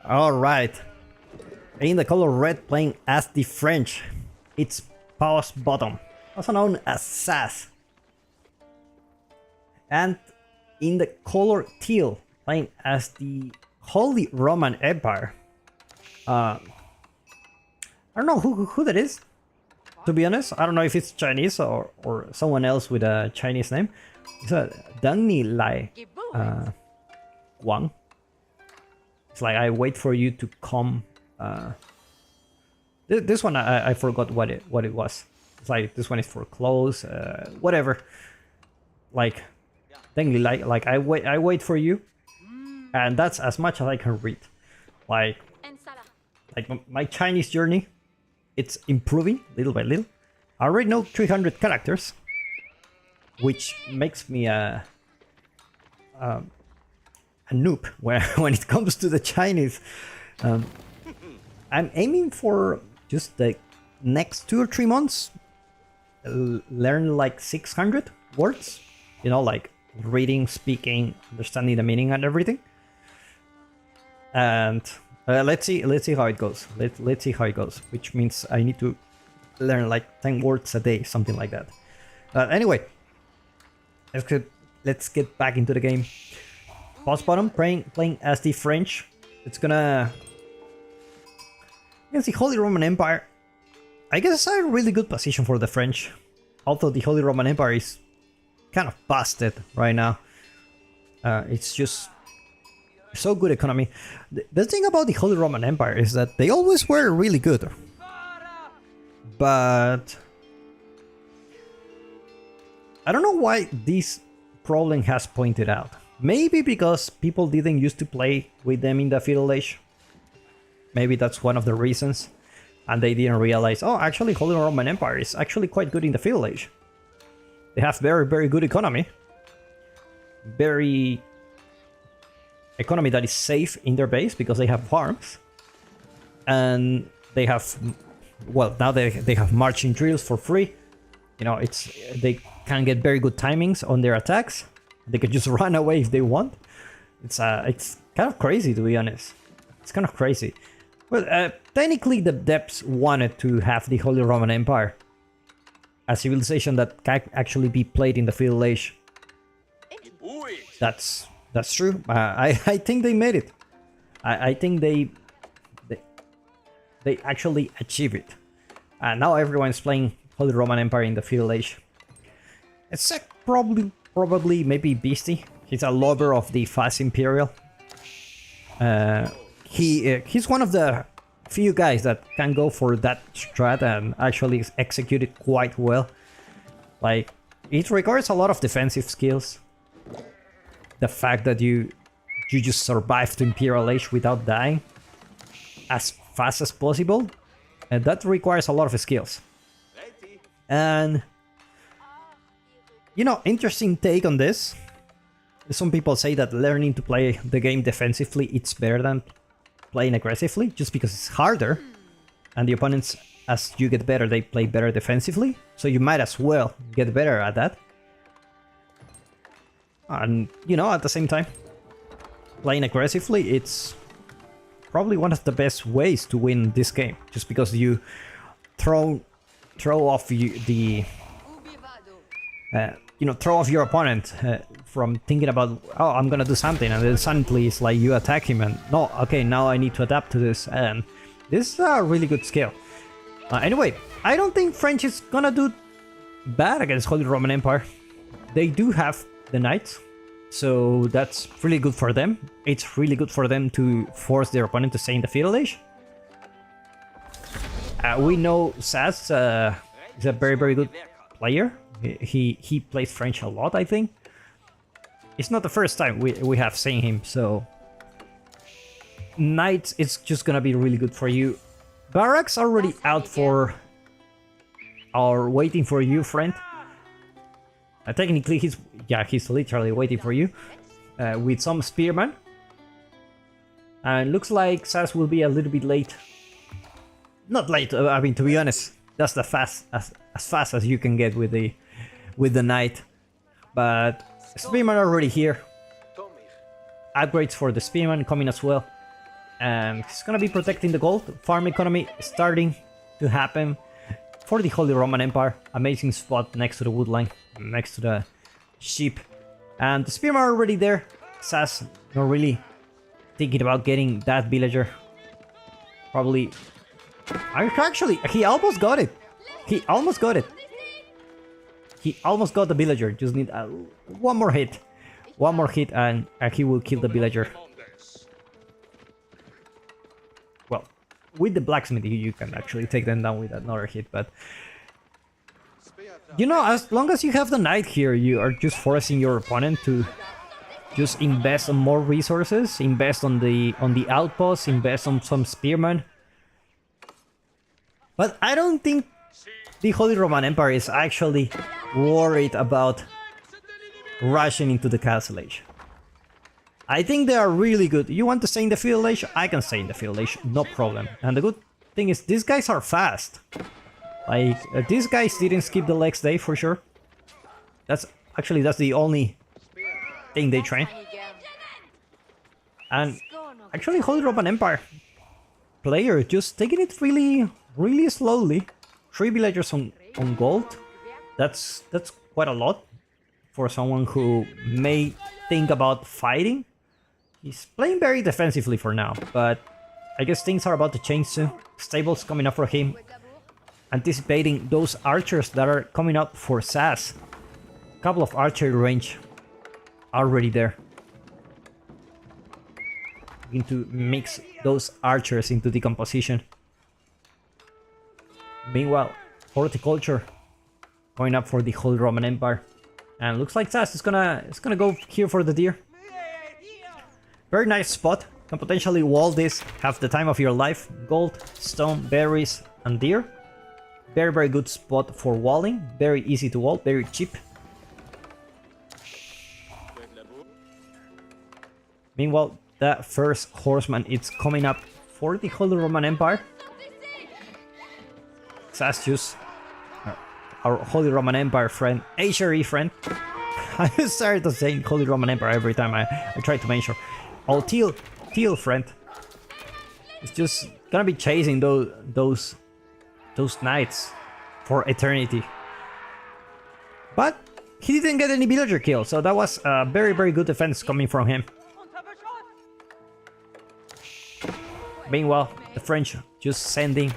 All right. In the color red, playing as the French, it's Paus Bottom, also known as SAS. And in the color teal, playing as the Holy Roman Empire. I don't know who that is, to be honest. I don't know if it's Chinese or someone else with a Chinese name. It's a Dangni Lai Wang. It's like, I wait for you to come. This one I forgot what it was. It's like, this one is for clothes, whatever. Like, Dangli Lai, like I wait for you, and that's as much as I can read. Like my Chinese journey, it's improving little by little. I already know 300 characters, which makes me a noob when it comes to the Chinese. I'm aiming for just the next 2 or 3 months, learn like 600 words, you know, like reading, speaking, understanding the meaning and everything. And let's see how it goes. Let's see how it goes, which means I need to learn like 10 words a day, something like that. Anyway, let's get back into the game. Paus Bottom, playing as the French. It's gonna... Against the Holy Roman Empire. I guess it's a really good position for the French. Although the Holy Roman Empire is kind of busted right now. It's just so good economy. The thing about the Holy Roman Empire is that they always were really good. But I don't know why this problem has pointed out. Maybe because people didn't used to play with them in the feudal age. Maybe that's one of the reasons. And they didn't realize, oh, actually Holy Roman Empire is actually quite good in the feudal age. They have very, very good economy. Very economy that is safe in their base because they have farms. And they have, well, now they have marching drills for free. You know, they can get very good timings on their attacks. They can just run away if they want. It's kind of crazy, to be honest. It's kind of crazy. Well, technically the Depths wanted to have the Holy Roman Empire, a civilization that can actually be played in the feudal age. That's true. I think they made it. I think they actually achieved it. And now everyone's playing Holy Roman Empire in the feudal age. Except probably maybe Beastie. He's a lover of the Fast Imperial. He's one of the few guys that can go for that strat and actually execute it quite well. Like, it requires a lot of defensive skills. The fact that you just survive the Imperial Age without dying as fast as possible, and that requires a lot of skills. And you know, interesting take on this. Some people say that learning to play the game defensively it's better than playing aggressively, just because it's harder, and the opponents, as you get better, they play better defensively, so you might as well get better at that. And you know, at the same time, playing aggressively, it's probably one of the best ways to win this game, just because you throw off the throw off your opponent from thinking about, oh, I'm gonna do something, and then suddenly it's like you attack him and, no, okay, now I need to adapt to this, and this is a really good skill. Anyway, I don't think French is gonna do bad against Holy Roman Empire. They do have the knights, so that's really good for them. It's really good for them to force their opponent to stay in the feudal age. We know SAS is a very, very good player. He plays French a lot, I think. It's not the first time we have seen him, so Knights, it's just gonna be really good for you. Barracks already out for or waiting for you, friend. Technically, he's literally waiting for you with some spearmen. And looks like SAS will be a little bit late. Not late, I mean, to be honest, that's the as fast as you can get with the knight. But spearmen are already here. Upgrades for the spearmen coming as well. And he's gonna be protecting the gold. Farm economy starting to happen for the Holy Roman Empire. Amazing spot next to the wood line, next to the sheep. And the spearmen are already there. Sas not really thinking about getting that villager. Probably... Actually, he almost got it. He almost got it. He almost got the villager. Just need one more hit. One more hit and he will kill the villager. Well, with the blacksmith you can actually take them down with another hit, but... You know, as long as you have the knight here, you are just forcing your opponent to just invest on more resources, invest on the outposts, invest on some spearmen. But I don't think the Holy Roman Empire is actually worried about rushing into the castle age. I think they are really good. You want to stay in the feudal age? I can stay in the feudal age, no problem. And the good thing is, these guys are fast. Like, these guys didn't skip the legs day for sure. That's the only thing they train. And actually, Holy Roman Empire player just taking it really slowly. 3 villagers on gold. That's quite a lot for someone who may think about fighting. He's playing very defensively for now, but I guess things are about to change soon. Stables coming up for him, anticipating those archers that are coming up for Sas. A couple of archery range already there. Going to mix those archers into the composition. Meanwhile, horticulture going up for the Holy Roman Empire, and looks like Sas is gonna go here for the deer. Very nice spot. Can potentially wall this, have the time of your life. Gold, stone, berries, and deer. Very good spot for walling. Very easy to wall, very cheap. Meanwhile, that first horseman is coming up for the Holy Roman Empire. Sastus, our Holy Roman Empire friend, HRE friend. I started to say Holy Roman Empire every time I try to mention. Oh, Teal friend. It's just gonna be chasing those knights for eternity. But he didn't get any villager kill, so that was a very good defense coming from him. Meanwhile, the French just sending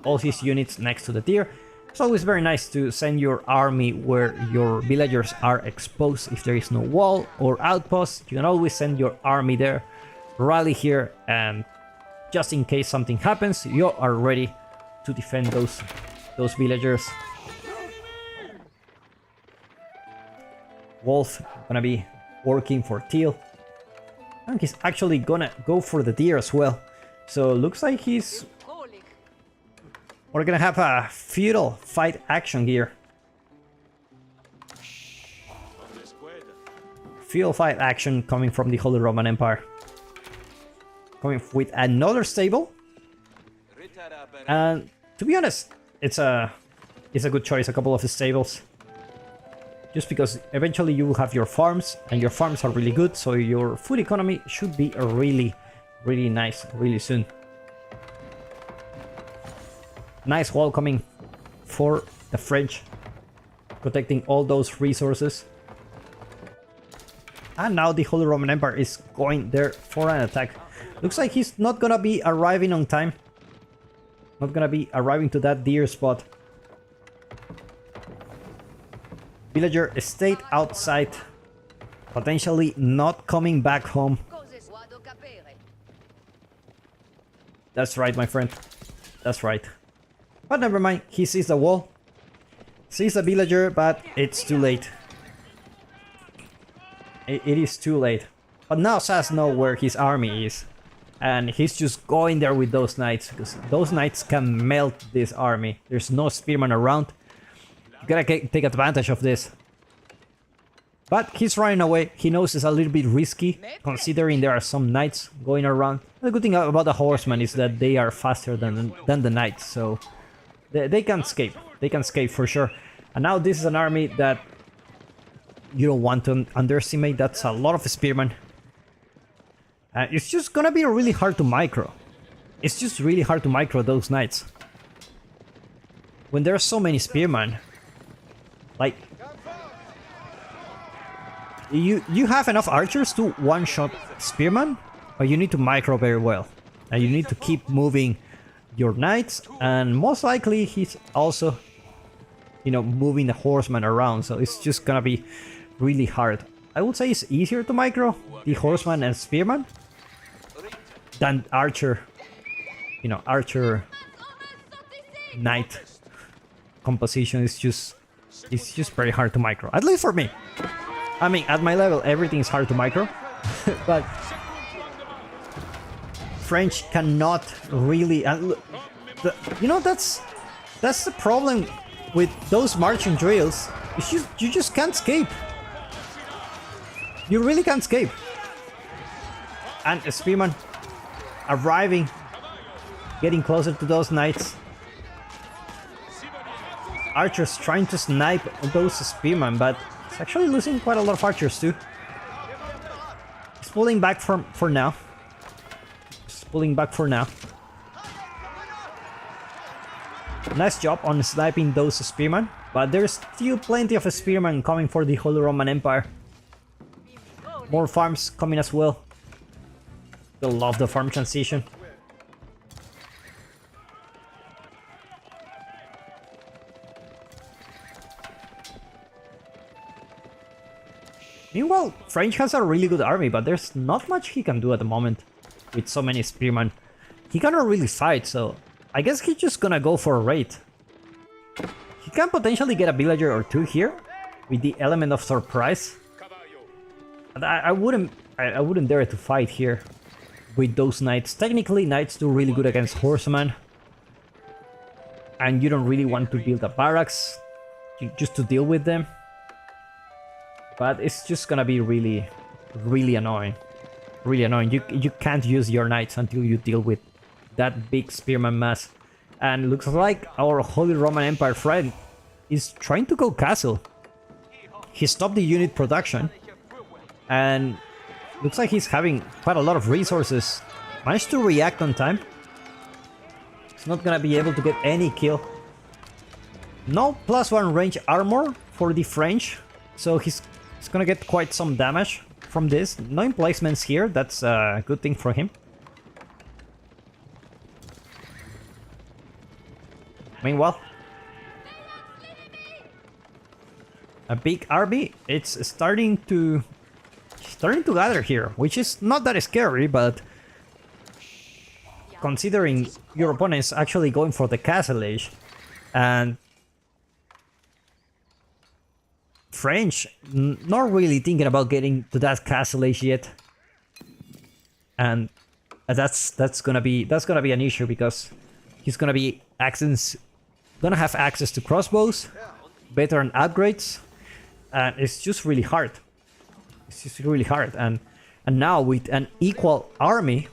all his units next to the deer. It's always very nice to send your army where your villagers are exposed. If there is no wall or outpost, you can always send your army there, rally here, and just in case something happens, you are ready to defend those villagers. Wolf gonna be working for Teal, and he's actually gonna go for the deer as well. So looks like we're gonna have a feudal fight action here. Feudal fight action coming from the Holy Roman Empire. Coming with another stable. And to be honest, it's a good choice, a couple of stables. Just because eventually you will have your farms, and your farms are really good, so your food economy should be really nice really soon. Nice wall coming for the French, protecting all those resources. And now the Holy Roman Empire is going there for an attack. Looks like he's not gonna be arriving on time. Not gonna be arriving to that deer spot. Villager stayed outside, potentially not coming back home. That's right, my friend. That's right. But never mind, he sees the wall. Sees the villager, but it's too late. It is too late. But now Sas knows where his army is. And he's just going there with those knights, because those knights can melt this army. There's no spearman around. You gotta take advantage of this. But he's running away. He knows it's a little bit risky, considering there are some knights going around. The good thing about the horsemen is that they are faster than the knights, so they can escape. They can escape for sure. And now this is an army that you don't want to underestimate. That's a lot of spearmen. It's just gonna be really hard to micro. It's just really hard to micro those knights. When there are so many spearmen. Like... You have enough archers to one-shot spearmen, but you need to micro very well. And you need to keep moving your knights, and most likely he's also, you know, moving the horseman around, so it's just gonna be really hard. I would say it's easier to micro the horseman and spearman than archer, you know, archer knight composition is just, it's just very hard to micro, at least for me. I mean, at my level, everything is hard to micro, but French cannot really. You know, that's the problem with those marching drills. You just can't escape. You really can't escape. And a spearman arriving, getting closer to those knights. Archers trying to snipe those spearmen, but it's actually losing quite a lot of archers too. He's pulling back for now. He's pulling back for now. Nice job on sniping those spearmen, but there's still plenty of spearmen coming for the Holy Roman Empire. More farms coming as well. They'll love the farm transition. Meanwhile, French has a really good army, but there's not much he can do at the moment with so many spearmen. He cannot really fight, so I guess he's just gonna go for a raid. He can potentially get a villager or two here with the element of surprise. But I wouldn't dare to fight here with those knights. Technically, knights do really good against horsemen, and you don't really want to build a barracks just to deal with them. But it's just gonna be really, really annoying. Really annoying. You can't use your knights until you deal with that big spearman mass. And looks like our Holy Roman Empire friend is trying to go castle. He stopped the unit production, and looks like he's having quite a lot of resources. Managed to react on time. He's not gonna be able to get any kill. No +1 range armor for the French, so he's gonna get quite some damage from this. No emplacements here, that's a good thing for him. Meanwhile, a big army, it's starting to gather here, which is not that scary, but considering your opponent's actually going for the castle age, and French not really thinking about getting to that castle age yet, and that's gonna be an issue, because he's gonna have access to crossbows, veteran upgrades, and it's just really hard. It's just really hard, and now with an equal army,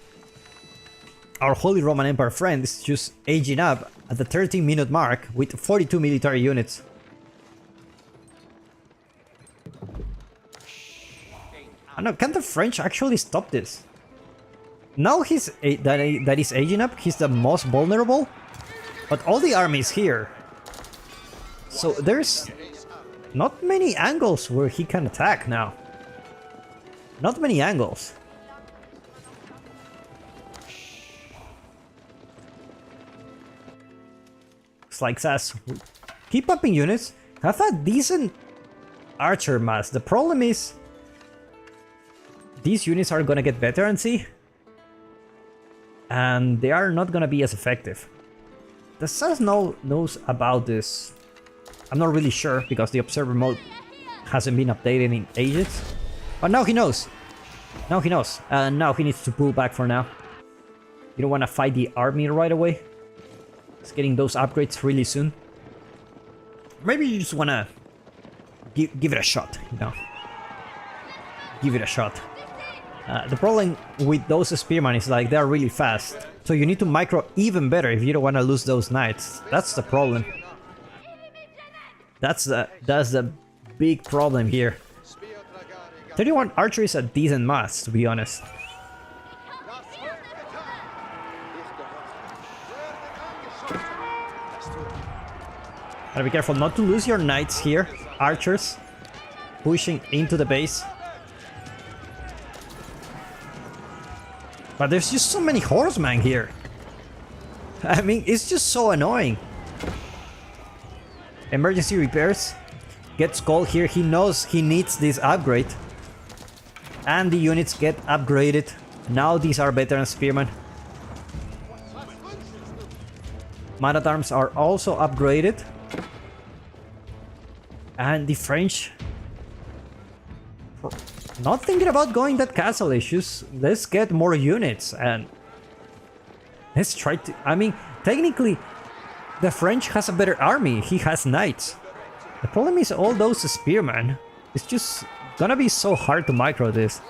our Holy Roman Empire friend is just aging up at the 13-minute mark with 42 military units. I don't know, can the French actually stop this? Now that he's aging up, he's the most vulnerable, but all the army is here. So there's not many angles where he can attack now. Not many angles. Looks like Sass keep upping units, have a decent archer mass. The problem is these units are gonna get veterancy, and they are not gonna be as effective. The Sass knows about this. I'm not really sure, because the observer mode hasn't been updated in ages. But now he knows. Now he knows. And now he needs to pull back for now. You don't want to fight the army right away. It's getting those upgrades really soon. Maybe you just want to give it a shot, you know. Give it a shot. The problem with those spearmen is like they're really fast. So you need to micro even better if you don't want to lose those knights. That's the problem. That's the big problem here. 31 archery is a decent mass, to be honest. Gotta be careful not to lose your knights here. Archers pushing into the base. But there's just so many horsemen here. I mean, it's just so annoying. Emergency repairs. Gets called here. He knows he needs this upgrade. And the units get upgraded. Now these are veteran spearmen. Man-at-arms are also upgraded. And the French... not thinking about going that castle issues. Let's get more units and... let's try to... I mean, technically, the French has a better army. He has knights. The problem is all those spearmen. It's just gonna be so hard to micro this.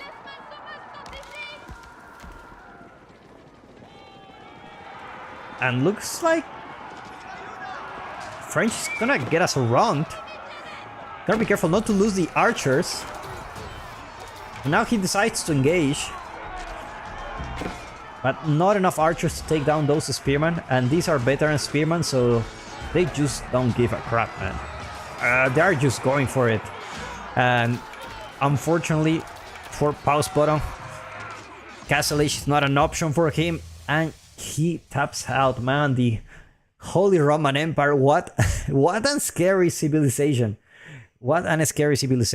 And looks like French is gonna get us around. Gotta be careful not to lose the archers. And now he decides to engage. But not enough archers to take down those spearmen. And these are veteran spearmen, so they just don't give a crap, man. They're just going for it. And unfortunately for Pause Bottom, Castle Age is not an option for him. And he taps out, man. The Holy Roman Empire. What a scary civilization. What a scary civilization.